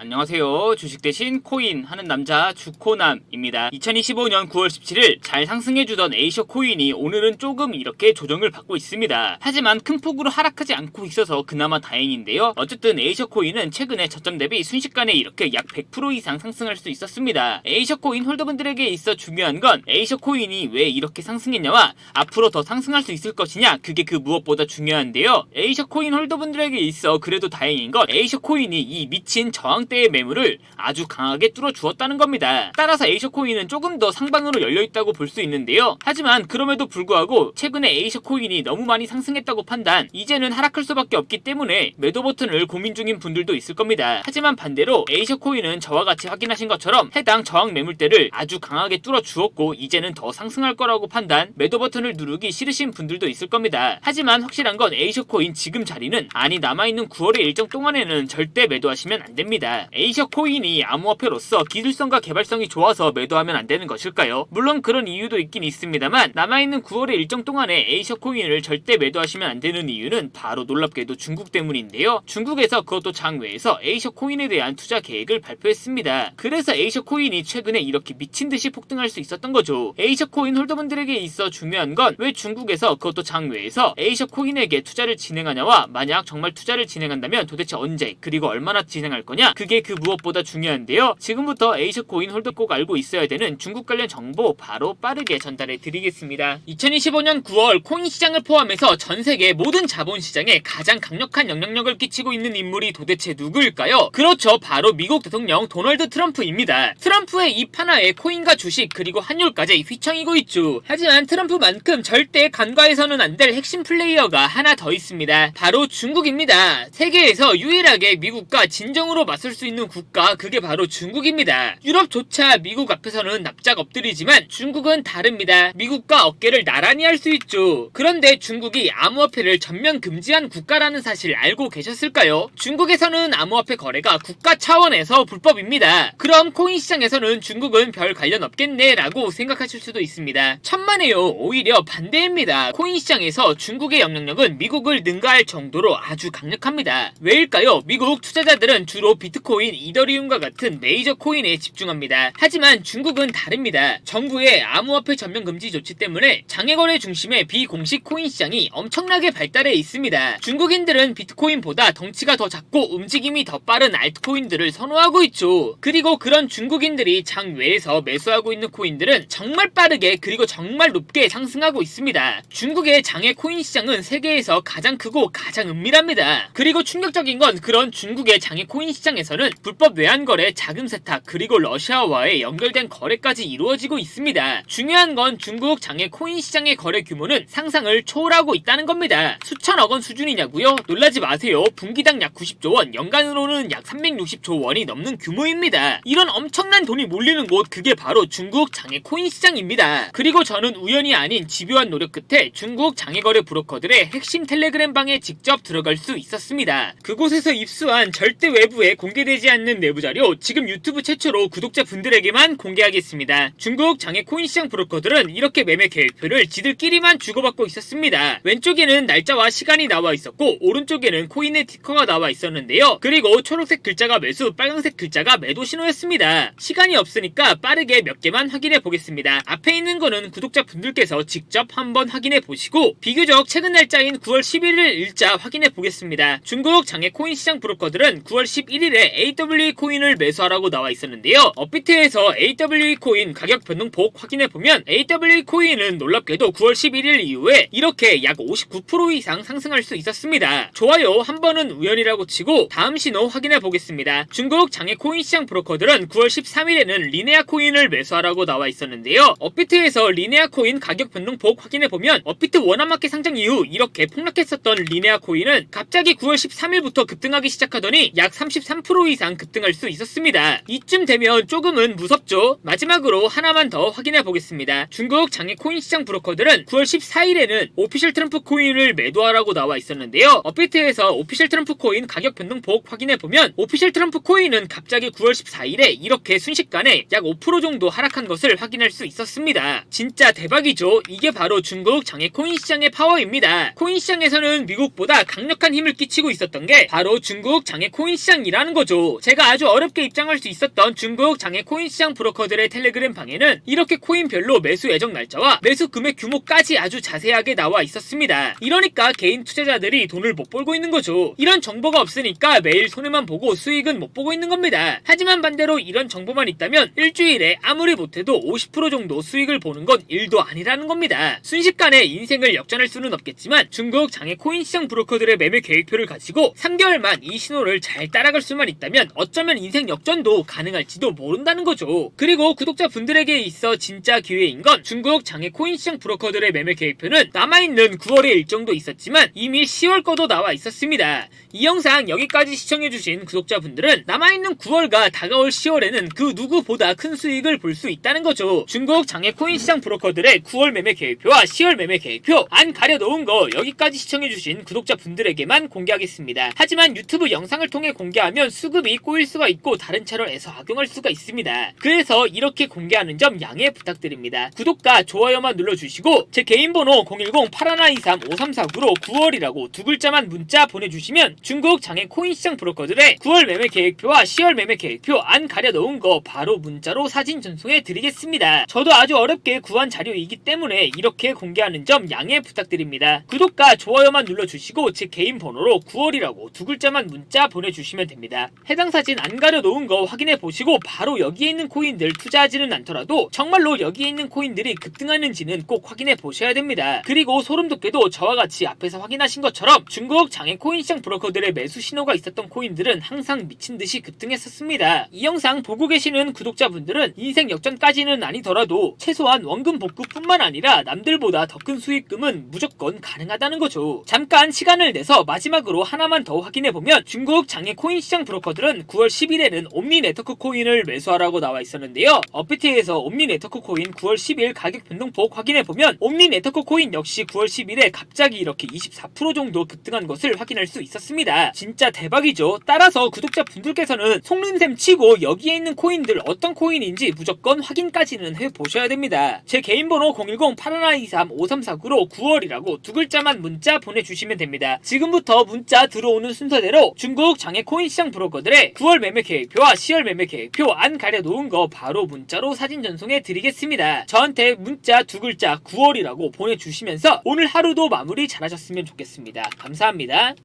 안녕하세요. 주식 대신 코인 하는 남자 주코남입니다. 2025년 9월 17일 잘 상승해주던 에이셔 코인이 오늘은 조금 이렇게 조정을 받고 있습니다. 하지만 큰 폭으로 하락하지 않고 있어서 그나마 다행인데요. 어쨌든 에이셔 코인은 최근에 저점 대비 순식간에 이렇게 약 100% 이상 상승할 수 있었습니다. 에이셔 코인 홀더분들에게 있어 중요한 건 에이셔 코인이 왜 이렇게 상승했냐와 앞으로 더 상승할 수 있을 것이냐, 그게 그 무엇보다 중요한데요. 에이셔 코인 홀더분들에게 있어 그래도 다행인 건 에이셔 코인이 이 미친 저항 때의 매물을 아주 강하게 뚫어주었다는 겁니다. 따라서 에이셔 코인은 조금 더 상방으로 열려있다고 볼 수 있는데요. 하지만 그럼에도 불구하고 최근에 에이셔 코인이 너무 많이 상승했다고 판단, 이제는 하락할 수밖에 없기 때문에 매도 버튼을 고민 중인 분들도 있을 겁니다. 하지만 반대로 에이셔 코인은 저와 같이 확인하신 것처럼 해당 저항 매물대를 아주 강하게 뚫어주었고 이제는 더 상승할 거라고 판단, 매도 버튼을 누르기 싫으신 분들도 있을 겁니다. 하지만 확실한 건 에이셔 코인 지금 자리는, 아니 남아있는 9월의 일정 동안에는 절대 매도하시면 안 됩니다. 에이셔 코인이 암호화폐로서 기술성과 개발성이 좋아서 매도하면 안 되는 것일까요? 물론 그런 이유도 있긴 있습니다만 남아있는 9월의 일정 동안에 에이셔 코인을 절대 매도하시면 안 되는 이유는 바로 놀랍게도 중국 때문인데요. 중국에서, 그것도 장외에서 에이셔 코인에 대한 투자 계획을 발표했습니다. 그래서 에이셔 코인이 최근에 이렇게 미친듯이 폭등할 수 있었던 거죠. 에이셔 코인 홀더분들에게 있어 중요한 건 왜 중국에서, 그것도 장외에서 에이셔 코인에게 투자를 진행하냐와 만약 정말 투자를 진행한다면 도대체 언제, 그리고 얼마나 진행할 거냐, 그게 그 무엇보다 중요한데요. 지금부터 에이셔 코인 홀더 꼭 알고 있어야 되는 중국 관련 정보 바로 빠르게 전달해 드리겠습니다. 2025년 9월 코인 시장을 포함해서 전 세계 모든 자본 시장에 가장 강력한 영향력을 끼치고 있는 인물이 도대체 누구일까요? 그렇죠, 바로 미국 대통령 도널드 트럼프입니다. 트럼프의 입 하나에 코인과 주식 그리고 환율까지 휘청이고 있죠. 하지만 트럼프만큼 절대 간과해서는 안 될 핵심 플레이어가 하나 더 있습니다. 바로 중국입니다. 세계에서 유일하게 미국과 진정으로 맞설 수 있는 국가, 그게 바로 중국입니다. 유럽조차 미국 앞에서는 납작 엎드리지만 중국은 다릅니다. 미국과 어깨를 나란히 할 수 있죠. 그런데 중국이 암호화폐를 전면 금지한 국가라는 사실 알고 계셨을까요? 중국에서는 암호화폐 거래가 국가 차원에서 불법입니다. 그럼 코인 시장에서는 중국은 별 관련 없겠네 라고 생각하실 수도 있습니다. 천만에요. 오히려 반대입니다. 코인 시장에서 중국의 영향력은 미국을 능가할 정도로 아주 강력합니다. 왜일까요? 미국 투자자들은 주로 비트코인, 이더리움과 같은 메이저 코인에 집중합니다. 하지만 중국은 다릅니다. 정부의 암호화폐 전면 금지 조치 때문에 장외거래 중심의 비공식 코인 시장이 엄청나게 발달해 있습니다. 중국인들은 비트코인보다 덩치가 더 작고 움직임이 더 빠른 알트코인들을 선호하고 있죠. 그리고 그런 중국인들이 장외에서 매수하고 있는 코인들은 정말 빠르게 그리고 정말 높게 상승하고 있습니다. 중국의 장외 코인 시장은 세계에서 가장 크고 가장 은밀합니다. 그리고 충격적인 건 그런 중국의 장외 코인 시장에서는 불법 외환거래, 자금 세탁, 그리고 러시아와의 연결된 거래까지 이루어지고 있습니다. 중요한 건 중국 장외 코인 시장의 거래 규모는 상상을 초월하고 있다는 겁니다. 수천억 원 수준이냐고요? 놀라지 마세요. 분기당 약 90조 원, 연간으로는 약 360조 원이 넘는 규모입니다. 이런 엄청난 돈이 몰리는 곳, 그게 바로 중국 장외 코인 시장입니다. 그리고 저는 우연이 아닌 집요한 노력 끝에 중국 장외거래 브로커들의 핵심 텔레그램 방에 직접 들어갈 수 있었습니다. 그곳에서 입수한 절대 외부에 공개되지 않는 내부 자료, 지금 유튜브 최초로 구독자분들에게만 공개하겠습니다. 중국 장외 코인 시장 브로커들은 이렇게 매매 계획표를 지들끼리만 주고받고 있었습니다. 왼쪽에는 날짜와 시간이 나와 있었고 오른쪽에는 코인의 티커가 나와 있었는데요. 그리고 초록색 글자가 매수, 빨간색 글자가 매도 신호였습니다. 시간이 없으니까 빠르게 몇 개만 확인해 보겠습니다. 앞에 있는 거는 구독자분들께서 직접 한번 확인해 보시고 비교적 최근 날짜인 9월 11일 일자 확인해 보겠습니다. 중국 장외 코인 시장 브로커들은 9월 11일에 AWE 코인을 매수하라고 나와 있었는데요. 업비트에서 AWE 코인 가격 변동폭 확인해보면 AWE 코인은 놀랍게도 9월 11일 이후에 이렇게 약 59% 이상 상승할 수 있었습니다. 좋아요, 한 번은 우연이라고 치고 다음 신호 확인해보겠습니다. 중국 장외 코인 시장 브로커들은 9월 13일에는 리네아 코인을 매수하라고 나와 있었는데요. 업비트에서 리네아 코인 가격 변동폭 확인해보면 업비트 원화마켓 상장 이후 이렇게 폭락했었던 리네아 코인은 갑자기 9월 13일부터 급등하기 시작하더니 약 33% 이상 급등할 수 있었습니다. 이쯤 되면 조금은 무섭죠? 마지막으로 하나만 더 확인해 보겠습니다. 중국 장외 코인 시장 브로커들은 9월 14일에는 오피셜 트럼프 코인을 매도하라고 나와 있었는데요. 업비트에서 오피셜 트럼프 코인 가격 변동폭 확인해 보면 오피셜 트럼프 코인은 갑자기 9월 14일에 이렇게 순식간에 약 5% 정도 하락한 것을 확인할 수 있었습니다. 진짜 대박이죠? 이게 바로 중국 장외 코인 시장의 파워입니다. 코인 시장에서는 미국보다 강력한 힘을 끼치고 있었던 게 바로 중국 장외 코인 시장이라는 거죠. 거죠. 제가 아주 어렵게 입장할 수 있었던 중국 장외 코인 시장 브로커들의 텔레그램 방에는 이렇게 코인별로 매수 예정 날짜와 매수 금액 규모까지 아주 자세하게 나와 있었습니다. 이러니까 개인 투자자들이 돈을 못 벌고 있는 거죠. 이런 정보가 없으니까 매일 손해만 보고 수익은 못 보고 있는 겁니다. 하지만 반대로 이런 정보만 있다면 일주일에 아무리 못해도 50% 정도 수익을 보는 건 일도 아니라는 겁니다. 순식간에 인생을 역전할 수는 없겠지만 중국 장외 코인 시장 브로커들의 매매 계획표를 가지고 3개월만 이 신호를 잘 따라갈 수만 있다면 어쩌면 인생 역전도 가능할지도 모른다는 거죠. 그리고 구독자분들에게 있어 진짜 기회인 건 중국 장외 코인 시장 브로커들의 매매 계획표는 남아있는 9월의 일정도 있었지만 이미 10월 거도 나와 있었습니다. 이 영상 여기까지 시청해주신 구독자분들은 남아있는 9월과 다가올 10월에는 그 누구보다 큰 수익을 볼 수 있다는 거죠. 중국 장외 코인 시장 브로커들의 9월 매매 계획표와 10월 매매 계획표 안 가려놓은 거 여기까지 시청해주신 구독자분들에게만 공개하겠습니다. 하지만 유튜브 영상을 통해 공개하면 수급이 꼬일 수가 있고 다른 채널에서 악용할 수가 있습니다. 그래서 이렇게 공개하는 점 양해 부탁드립니다. 구독과 좋아요만 눌러주시고 제 개인 번호 010-8123-5349로 9월이라고 두 글자만 문자 보내주시면 중국 장외 코인 시장 브로커들의 9월 매매 계획표와 10월 매매 계획표 안 가려놓은 거 바로 문자로 사진 전송해 드리겠습니다. 저도 아주 어렵게 구한 자료이기 때문에 이렇게 공개하는 점 양해 부탁드립니다. 구독과 좋아요만 눌러주시고 제 개인 번호로 9월이라고 두 글자만 문자 보내주시면 됩니다. 해당 사진 안 가려놓은 거 확인해 보시고 바로 여기에 있는 코인들 투자하지는 않더라도 정말로 여기에 있는 코인들이 급등하는지는 꼭 확인해 보셔야 됩니다. 그리고 소름 돋게도 저와 같이 앞에서 확인하신 것처럼 중국 장외 코인 시장 브로커들의 매수 신호가 있었던 코인들은 항상 미친듯이 급등했었습니다. 이 영상 보고 계시는 구독자분들은 인생 역전까지는 아니더라도 최소한 원금 복구뿐만 아니라 남들보다 더 큰 수익금은 무조건 가능하다는 거죠. 잠깐 시간을 내서 마지막으로 하나만 더 확인해보면 중국 장외 코인 시장 브로커들은 9월 10일에는 옴니 네트워크 코인을 매수하라고 나와 있었는데요. 업비트에서 옴니 네트워크 코인 9월 10일 가격 변동폭 확인해보면 옴니 네트워크 코인 역시 9월 10일에 갑자기 이렇게 24% 정도 급등한 것을 확인할 수 있었습니다. 진짜 대박이죠. 따라서 구독자분들께서는 속는셈 치고 여기에 있는 코인들 어떤 코인인지 무조건 확인까지는 해보셔야 됩니다. 제 개인 번호 010-8123-5349로 9월이라고 두 글자만 문자 보내주시면 됩니다. 지금부터 문자 들어오는 순서대로 중국 장외 코인 시장 브로커들의 9월 매매 계획표와 10월 매매 계획표 안 가려놓은 거 바로 문자로 사진 전송해 드리겠습니다. 저한테 문자 두 글자 9월이라고 보내주시면서 오늘 하루도 마무리 잘하셨으면 좋겠습니다. 감사합니다.